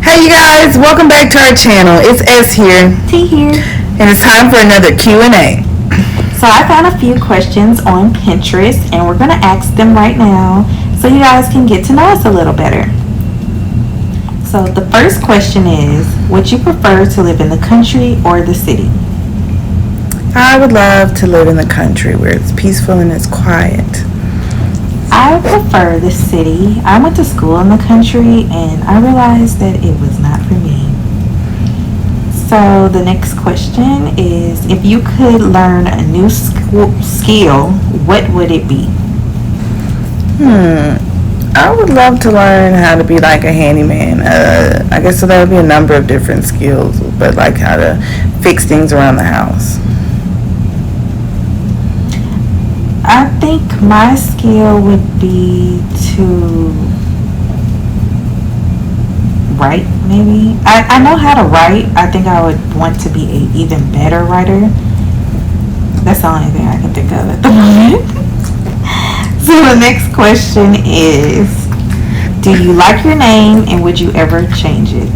Hey you guys, welcome back to our channel. It's S here. T here. And it's time for another Q&A. So I found a few questions on Pinterest and we're going to ask them right now so you guys can get to know us a little better. So the first question is, would you prefer to live in the country or the city? I would love to live in the country where it's peaceful and it's quiet. I prefer the city. I went to school in the country and I realized that it was not for me. So the next question is, if you could learn a new skill, what would it be? I would love to learn how to be like a handyman. I guess so that would be a number of different skills, but like how to fix things around the house. I think my skill would be to write, maybe. I know how to write. I think I would want to be an even better writer. That's the only thing I can think of at the moment. So the next question is, do you like your name and would you ever change it?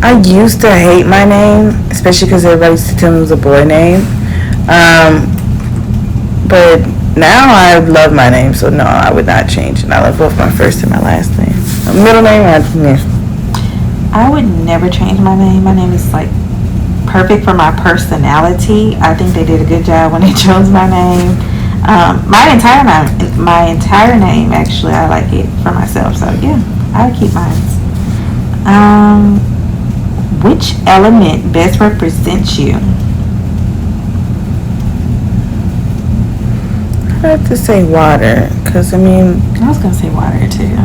I used to hate my name, especially because everybody used to tell me it was a boy name. But now I love my name, so no, I would not change it. I love both my first and my last name. My middle name, I would never change my name. My name is like perfect for my personality. I think they did a good job when they chose my name. My entire name, actually, I like it for myself. So yeah, I would keep mine. Which element best represents you? I have to say water, because I was gonna say water too.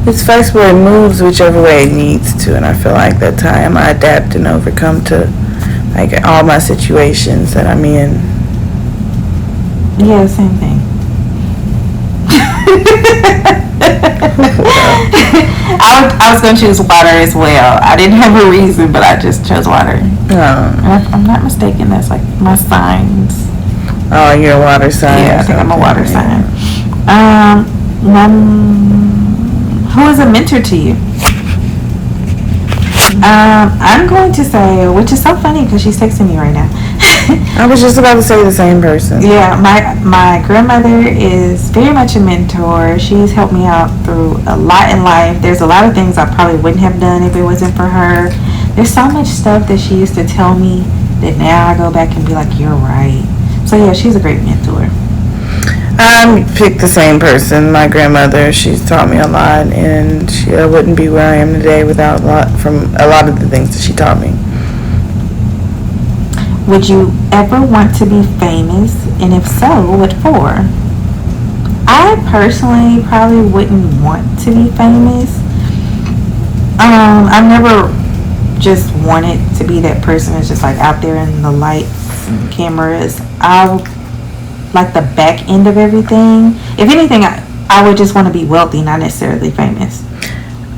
It's flexible. It moves whichever way it needs to, and I feel like that time I adapt and overcome to like all my situations that I'm in. Yeah, same thing. I was gonna choose water as well. I didn't have a reason, but I just chose water. If I'm not mistaken, that's like my signs. Oh, you're a water sign. Yeah, I think I'm a water sign. Who is a mentor to you? I'm going to say, which is so funny because she's texting me right now. I was just about to say the same person. Yeah, my grandmother is very much a mentor. She's helped me out through a lot in life. There's a lot of things I probably wouldn't have done if it wasn't for her. There's so much stuff that she used to tell me that now I go back and be like, you're right. So yeah, she's a great mentor. I picked the same person. My grandmother, she's taught me a lot, and I wouldn't be where I am today without a lot of the things that she taught me. Would you ever want to be famous, and if so, what for? I personally probably wouldn't want to be famous. I've never just wanted to be that person that's just like out there in the lights and cameras. I like the back end of everything. If anything, I would just want to be wealthy, not necessarily famous.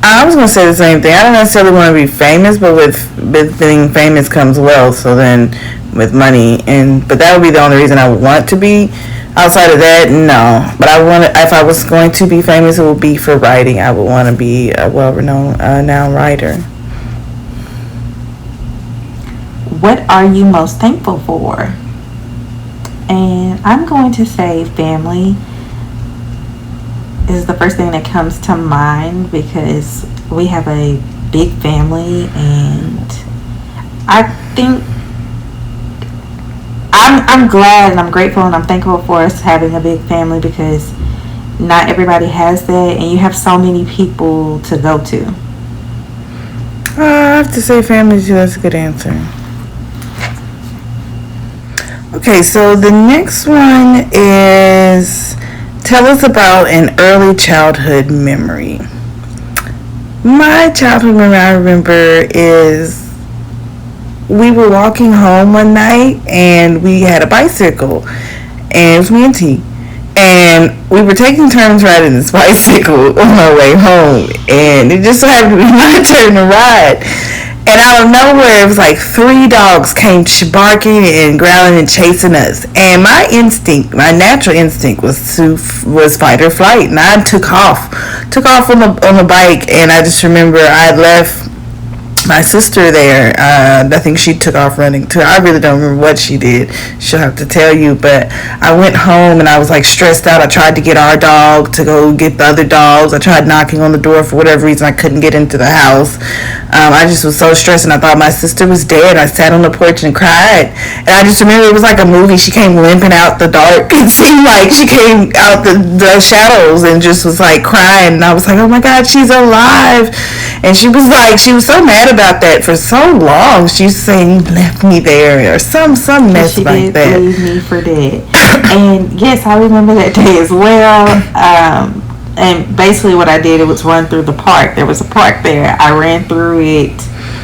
I was going to say the same thing. I don't necessarily want to be famous, but with being famous comes wealth. So then with money, but that would be the only reason I would want to be. Outside of that, no. But if I was going to be famous, it would be for writing. I would want to be a well-renowned now writer. What are you most thankful for? And I'm going to say family is the first thing that comes to mind because we have a big family, and I think I'm glad and I'm grateful and I'm thankful for us having a big family because not everybody has that, and you have so many people to go to. I have to say family too. That's a good answer. Okay, so the next one is, tell us about an early childhood memory. My childhood memory I remember is we were walking home one night and we had a bicycle, and it was me and T, and we were taking turns riding this bicycle on our way home, and it just so happened to be my turn to ride. And out of nowhere, it was like 3 dogs came barking and growling and chasing us. And my natural instinct was fight or flight, and I took off on the bike. And I just remember I left my sister there. I think she took off running too. I really don't remember what she did. She'll have to tell you. But I went home and I was like stressed out. I tried to get our dog to go get the other dogs. I tried knocking on the door. For whatever reason, I couldn't get into the house. I just was so stressed, and I thought my sister was dead. I sat on the porch and cried. And I just remember it was like a movie. She came limping out the dark. It seemed like she came out the shadows and just was like crying. And I was like, oh my God, she's alive. And she was so mad about that for so long. She was saying, left me there, or some mess like that. She did leave me for dead. And yes, I remember that day as well. And basically what I did, it was run through the park. There was a park there. I ran through it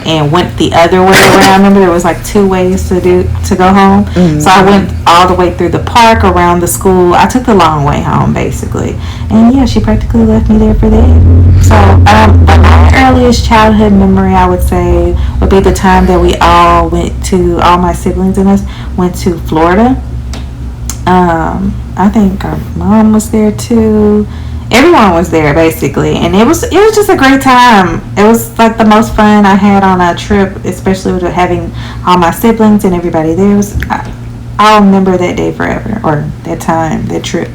and went the other way around. I remember there was like 2 ways to go home. Mm-hmm. So I went all the way through the park, around the school. I took the long way home, basically. And yeah, she practically left me there for dead. So but my earliest childhood memory, I would say, would be the time that we all my siblings and us went to Florida. I think our mom was there too. Everyone was there basically, and it was just a great time. It was like the most fun I had on a trip, especially with having all my siblings and everybody there. I'll remember that day forever, or that time, that trip.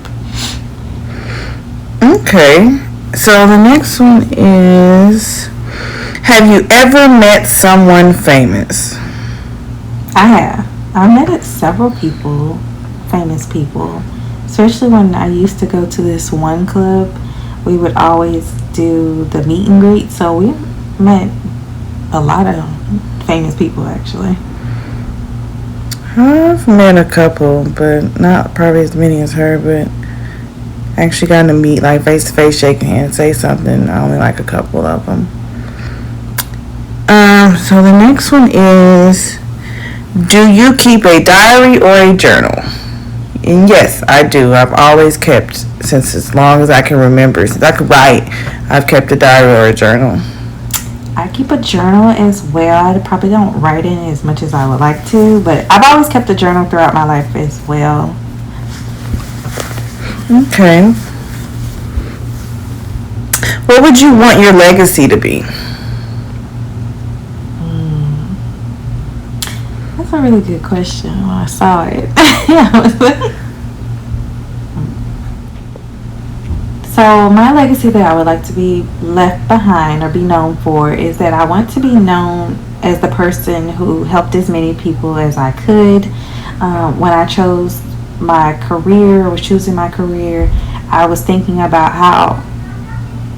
Okay, so the next one is, have you ever met someone famous? I have. I met several people, famous people. Especially when I used to go to this one club, we would always do the meet and greet. So we met a lot of famous people, actually. I've met a couple, but not probably as many as her. But actually gotten to meet, like, face to face, shaking hands, say something. I only like a couple of them. So the next one is, do you keep a diary or a journal? And yes, I do. I've always kept, since as long as I can remember, since I can write, I've kept a diary or a journal. I keep a journal as well. I probably don't write in as much as I would like to, but I've always kept a journal throughout my life as well. Okay. What would you want your legacy to be? That's a really good question when I saw it. So my legacy that I would like to be left behind or be known for is that I want to be known as the person who helped as many people as I could. When I chose my career, or was choosing my career, I was thinking about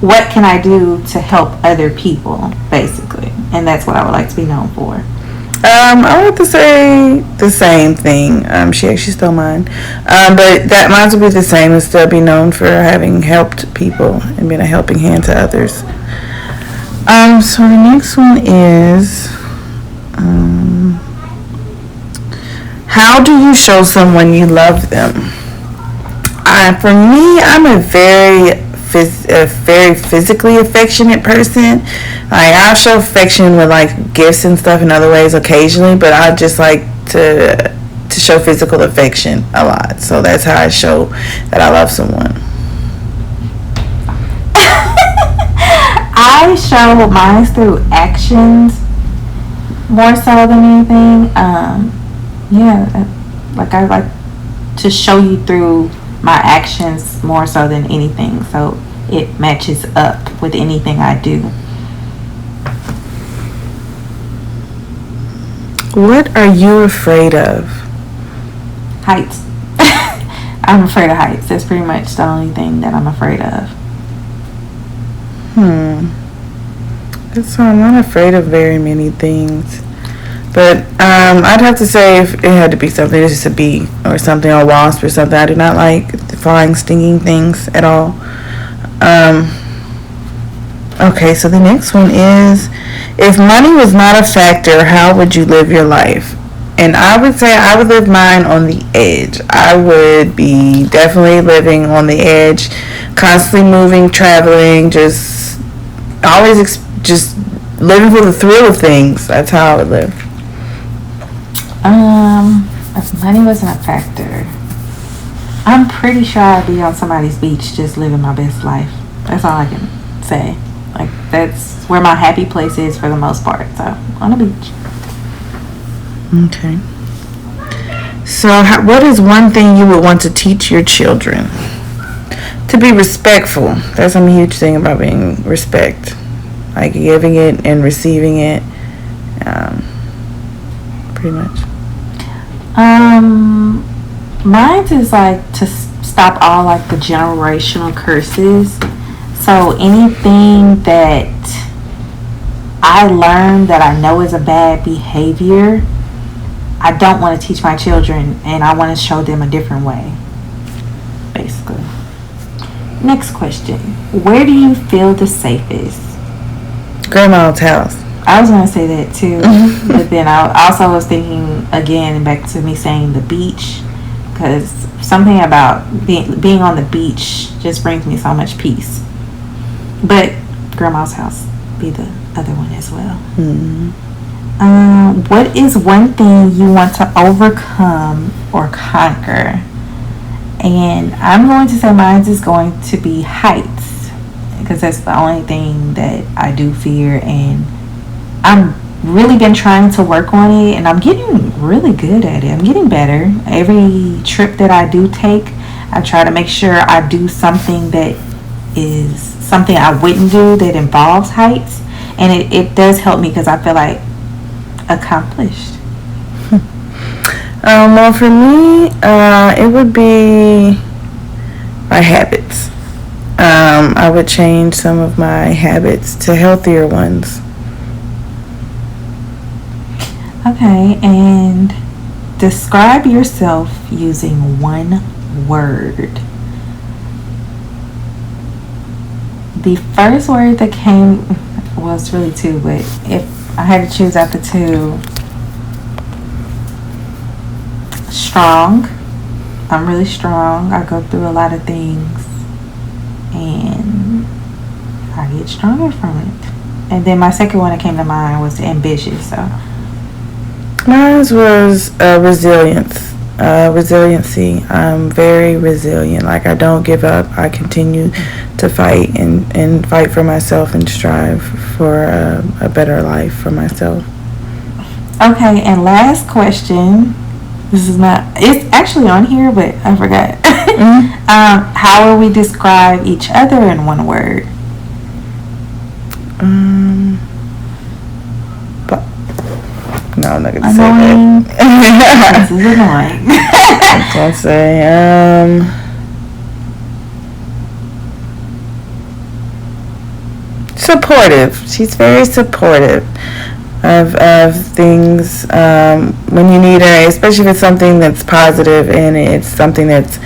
what can I do to help other people, basically. And that's what I would like to be known for. I would to say the same thing. She actually stole mine. But that mine would be the same, and still be known for having helped people and being a helping hand to others. So the next one is, how do you show someone you love them? For me, I'm a very physically affectionate person. Like, I'll show affection with like gifts and stuff in other ways occasionally, but I just like to show physical affection a lot. So that's how I show that I love someone. I show mine through actions more so than anything. Like I like to show you through my actions more so than anything, so it matches up with anything I do. What are you afraid of? Heights. I'm afraid of heights. That's pretty much the only thing that I'm afraid of. So I'm not afraid of very many things. But I'd have to say, if it had to be something, it's just a bee or something, or a wasp or something. I do not like flying, stinging things at all. Okay, so the next one is, if money was not a factor, how would you live your life? And I would say I would live mine on the edge. I would be definitely living on the edge, constantly moving, traveling, just always just living for the thrill of things. That's how I would live. If money wasn't a factor, I'm pretty sure I'd be on somebody's beach just living my best life. That's all I can say. Like, that's where my happy place is for the most part. So, on a beach. Okay. So, what is one thing you would want to teach your children? To be respectful. That's a huge thing about being respect. Like giving it and receiving it. Pretty much. Mine is like to stop all like the generational curses. So anything that I learned that I know is a bad behavior, I don't want to teach my children, and I want to show them a different way. Basically. Next question. Where do you feel the safest? Grandma's house. I was going to say that too. But then I also was thinking, again, back to me saying the beach. Because something about being on the beach just brings me so much peace. But grandma's house be the other one as well. What is one thing you want to overcome or conquer? And I'm going to say mine is going to be heights, because that's the only thing that I do fear, and I'm really been trying to work on it, and I'm getting really good at it. I'm getting better. Every trip that I do take, I try to make sure I do something that is something I wouldn't do that involves heights, and it does help me because I feel like accomplished. Well, for me, it would be my habits. I would change some of my habits to healthier ones. Okay, and describe yourself using one word. The first word that came was really two, but if I had to choose out the two, strong. I'm really strong. I go through a lot of things, and I get stronger from it. And then my second one that came to mind was ambitious. So Mine was resiliency. I'm very resilient. Like, I don't give up. I continue to fight and fight for myself and strive for a better life for myself. okay, and last question. This is not, it's actually on here, but I forgot. How will we describe each other in one word? No, I'm not going to Annoying. say that. This is annoying. I'll say, supportive. She's very supportive of things when you need her, especially if it's something that's positive and it's something that's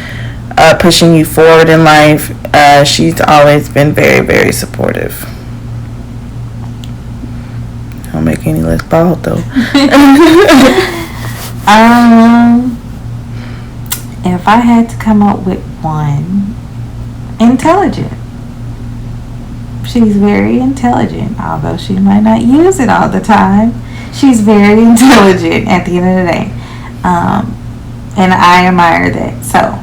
pushing you forward in life. She's always been very, very supportive. Don't make any less bald though. If I had to come up with one, intelligent. She's very intelligent, although she might not use it all the time. She's very intelligent at the end of the day, and I admire that. So,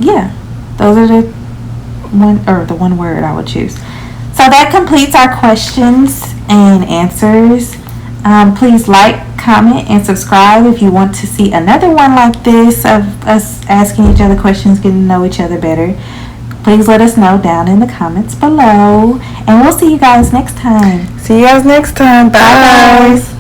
yeah, those are the one word I would choose. So that completes our questions and answers. Please like, comment, and subscribe if you want to see another one like this of us asking each other questions, getting to know each other better. Please let us know down in the comments below. And we'll see you guys next time. See you guys next time. Bye. Bye, guys.